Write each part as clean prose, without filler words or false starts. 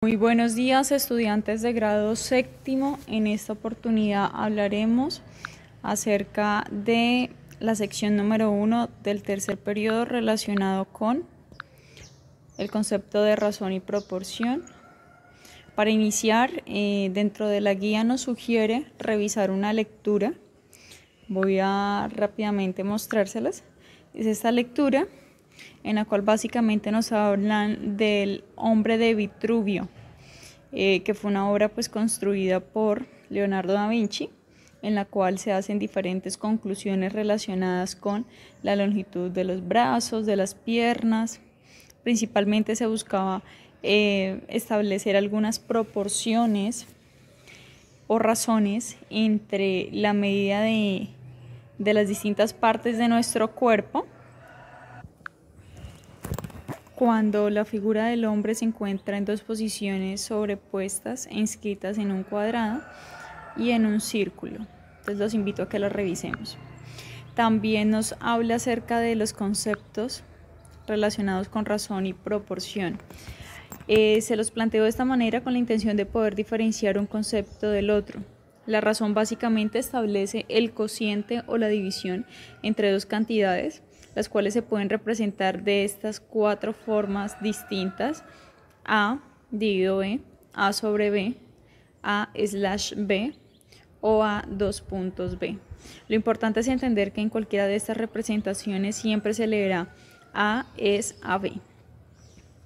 Muy buenos días, estudiantes de grado séptimo. En esta oportunidad hablaremos acerca de la sección número 1 del tercer periodo relacionado con el concepto de razón y proporción. Para iniciar, dentro de la guía nos sugiere revisar una lectura. Voy a rápidamente mostrárselas. Es esta lectura en la cual básicamente nos hablan del hombre de Vitruvio, que fue una obra construida por Leonardo da Vinci, en la cual se hacen diferentes conclusiones relacionadas con la longitud de los brazos, de las piernas. Principalmente se buscaba establecer algunas proporciones o razones entre la medida de las distintas partes de nuestro cuerpo cuando la figura del hombre se encuentra en dos posiciones sobrepuestas e inscritas en un cuadrado y en un círculo. Entonces los invito a que lo revisemos. También nos habla acerca de los conceptos relacionados con razón y proporción. Se los planteo de esta manera con la intención de poder diferenciar un concepto del otro. La razón básicamente establece el cociente o la división entre dos cantidades, las cuales se pueden representar de estas cuatro formas distintas: A dividido B, A sobre B, A/B o A:2.B. Lo importante es entender que en cualquiera de estas representaciones siempre se leerá A es AB.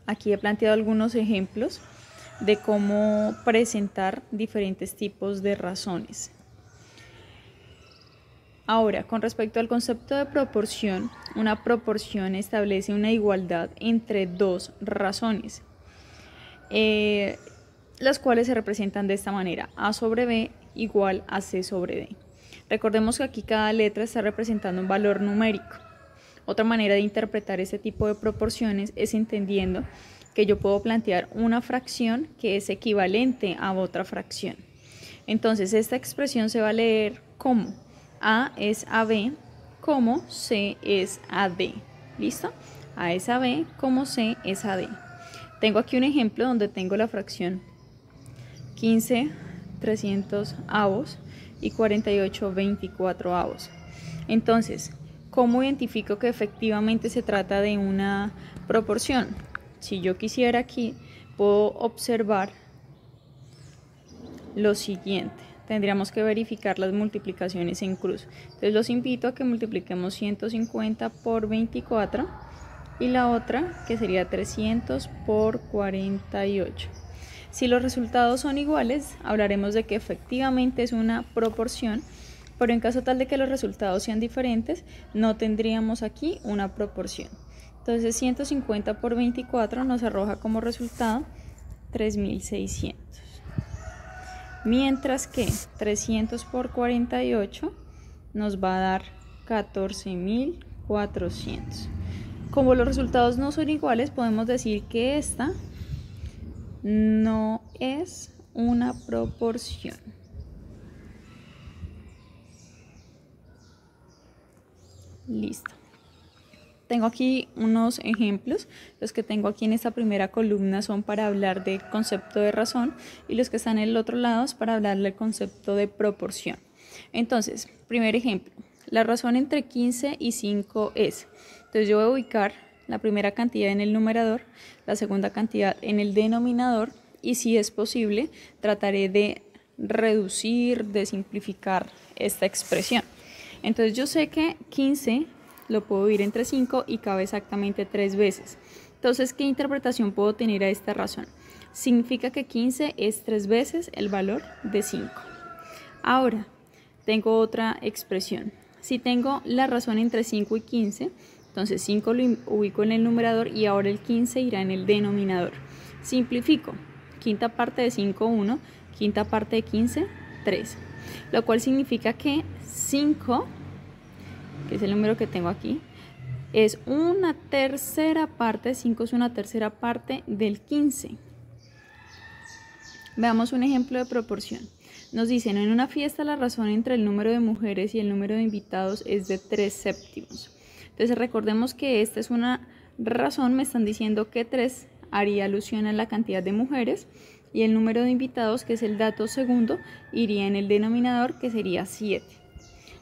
Aquí he planteado algunos ejemplos de cómo presentar diferentes tipos de razones. Ahora, con respecto al concepto de proporción, una proporción establece una igualdad entre dos razones, las cuales se representan de esta manera: A sobre B igual a C sobre D. Recordemos que aquí cada letra está representando un valor numérico. Otra manera de interpretar este tipo de proporciones es entendiendo que yo puedo plantear una fracción que es equivalente a otra fracción. Entonces esta expresión se va a leer como A es a B, como C es a D. ¿Listo? A es a B, como C es a D. Tengo aquí un ejemplo donde tengo la fracción 15/300 y 48/24. Entonces, ¿cómo identifico que efectivamente se trata de una proporción? Si yo quisiera aquí, puedo observar lo siguiente. Tendríamos que verificar las multiplicaciones en cruz. Entonces los invito a que multipliquemos 150 por 24 y la otra, que sería 300 por 48. Si los resultados son iguales, hablaremos de que efectivamente es una proporción, pero en caso tal de que los resultados sean diferentes, no tendríamos aquí una proporción. Entonces 150 por 24 nos arroja como resultado 3600. Mientras que 300 por 48 nos va a dar 14400. Como los resultados no son iguales, podemos decir que esta no es una proporción. Listo. Tengo aquí unos ejemplos. Los que tengo aquí en esta primera columna son para hablar del concepto de razón y los que están en el otro lado es para hablar del concepto de proporción. Entonces, primer ejemplo, la razón entre 15 y 5 es. Entonces yo voy a ubicar la primera cantidad en el numerador, la segunda cantidad en el denominador y, si es posible, trataré de reducir, de simplificar esta expresión. Entonces yo sé que 15 lo puedo dividir entre 5 y cabe exactamente 3 veces. Entonces, ¿qué interpretación puedo tener a esta razón? Significa que 15 es 3 veces el valor de 5. Ahora, tengo otra expresión. Si tengo la razón entre 5 y 15, entonces 5 lo ubico en el numerador y ahora el 15 irá en el denominador. Simplifico. Quinta parte de 5, 1. Quinta parte de 15, 3. Lo cual significa que 5, que es el número que tengo aquí, es una tercera parte, 5 es una tercera parte del 15. Veamos un ejemplo de proporción. Nos dicen, en una fiesta la razón entre el número de mujeres y el número de invitados es de 3/7. Entonces recordemos que esta es una razón, me están diciendo que 3 haría alusión a la cantidad de mujeres y el número de invitados, que es el dato segundo, iría en el denominador, que sería 7.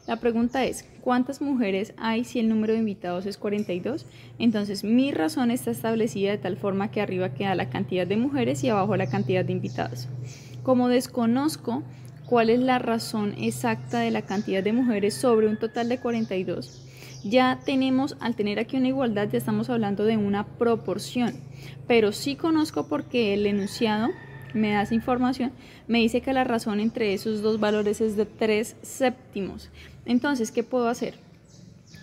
La pregunta es, ¿cuántas mujeres hay si el número de invitados es 42? Entonces mi razón está establecida de tal forma que arriba queda la cantidad de mujeres y abajo la cantidad de invitados. Como desconozco cuál es la razón exacta de la cantidad de mujeres sobre un total de 42, ya tenemos, al tener aquí una igualdad, ya estamos hablando de una proporción, pero sí conozco porque el enunciado me da esa información, me dice que la razón entre esos dos valores es de 3 séptimos. Entonces, ¿qué puedo hacer?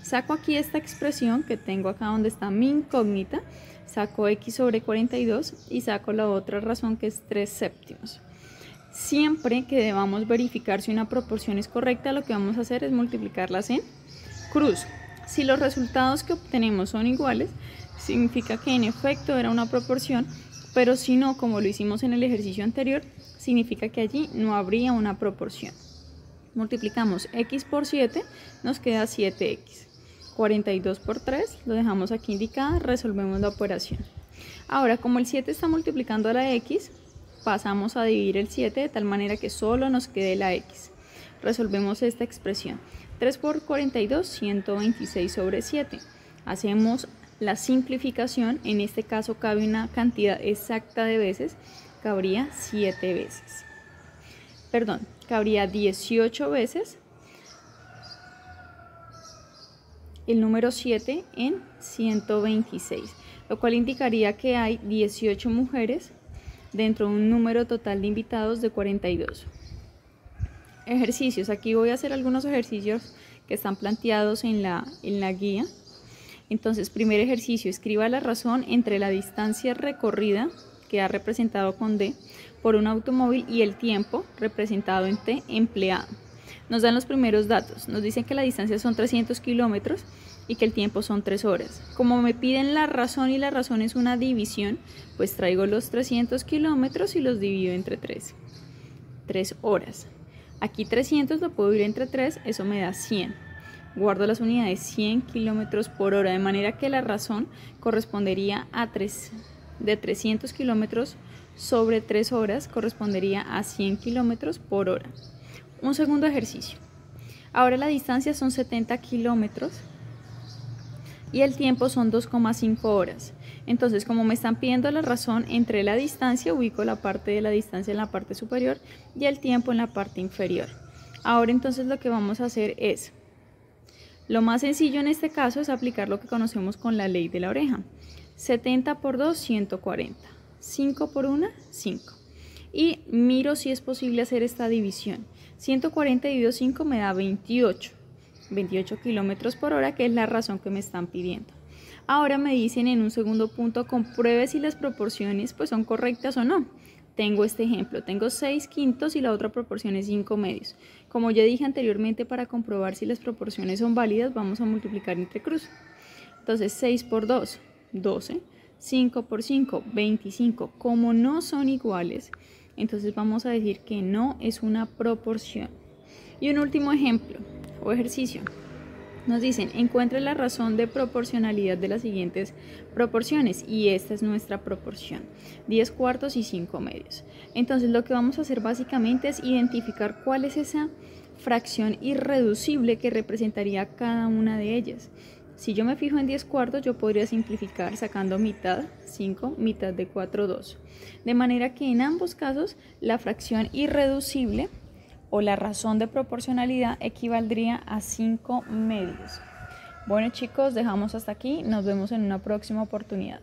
Saco aquí esta expresión que tengo acá donde está mi incógnita, saco x sobre 42 y saco la otra razón que es 3 séptimos. Siempre que debamos verificar si una proporción es correcta, lo que vamos a hacer es multiplicarlas en cruz. Si los resultados que obtenemos son iguales, significa que en efecto era una proporción, pero si no, como lo hicimos en el ejercicio anterior, significa que allí no habría una proporción. Multiplicamos x por 7, nos queda 7x. 42 por 3, lo dejamos aquí indicado, resolvemos la operación. Ahora, como el 7 está multiplicando a la x, pasamos a dividir el 7 de tal manera que solo nos quede la x. Resolvemos esta expresión. 3 por 42, 126 sobre 7. Hacemos la simplificación, en este caso cabe una cantidad exacta de veces, cabría 7 veces. Perdón, cabría 18 veces el número 7 en 126, lo cual indicaría que hay 18 mujeres dentro de un número total de invitados de 42. Ejercicios, aquí voy a hacer algunos ejercicios que están planteados en la guía. Entonces, primer ejercicio, escriba la razón entre la distancia recorrida, que ha representado con D, por un automóvil y el tiempo, representado en T, empleado. Nos dan los primeros datos, nos dicen que la distancia son 300 kilómetros y que el tiempo son 3 horas. Como me piden la razón y la razón es una división, pues traigo los 300 kilómetros y los divido entre 3 horas. Aquí 300 lo puedo dividir entre 3, eso me da 100. Guardo las unidades 100 kilómetros por hora, de manera que la razón correspondería a de 300 kilómetros sobre 3 horas, correspondería a 100 kilómetros por hora. Un segundo ejercicio. Ahora la distancia son 70 kilómetros y el tiempo son 2,5 horas. Entonces, como me están pidiendo la razón entre la distancia, ubico la parte de la distancia en la parte superior y el tiempo en la parte inferior. Ahora entonces lo que vamos a hacer es, lo más sencillo en este caso es aplicar lo que conocemos con la ley de la oreja. 70 por 2, 140. 5 por 1, 5. Y miro si es posible hacer esta división. 140 dividido 5 me da 28. 28 kilómetros por hora, que es la razón que me están pidiendo. Ahora me dicen en un segundo punto, compruebe si las proporciones pues son correctas o no. Tengo este ejemplo, tengo 6 quintos y la otra proporción es 5 medios. Como ya dije anteriormente, para comprobar si las proporciones son válidas, vamos a multiplicar entre cruz. Entonces 6 por 2, 12, 5 por 5, 25. Como no son iguales, entonces vamos a decir que no es una proporción. Y un último ejemplo o ejercicio. Nos dicen, encuentre la razón de proporcionalidad de las siguientes proporciones, y esta es nuestra proporción, 10 cuartos y 5 medios. Entonces lo que vamos a hacer básicamente es identificar cuál es esa fracción irreducible que representaría cada una de ellas. Si yo me fijo en 10 cuartos, yo podría simplificar sacando mitad, 5, mitad de 4, 2. De manera que en ambos casos la fracción irreducible o la razón de proporcionalidad equivaldría a 5 medios. Bueno chicos, dejamos hasta aquí, nos vemos en una próxima oportunidad.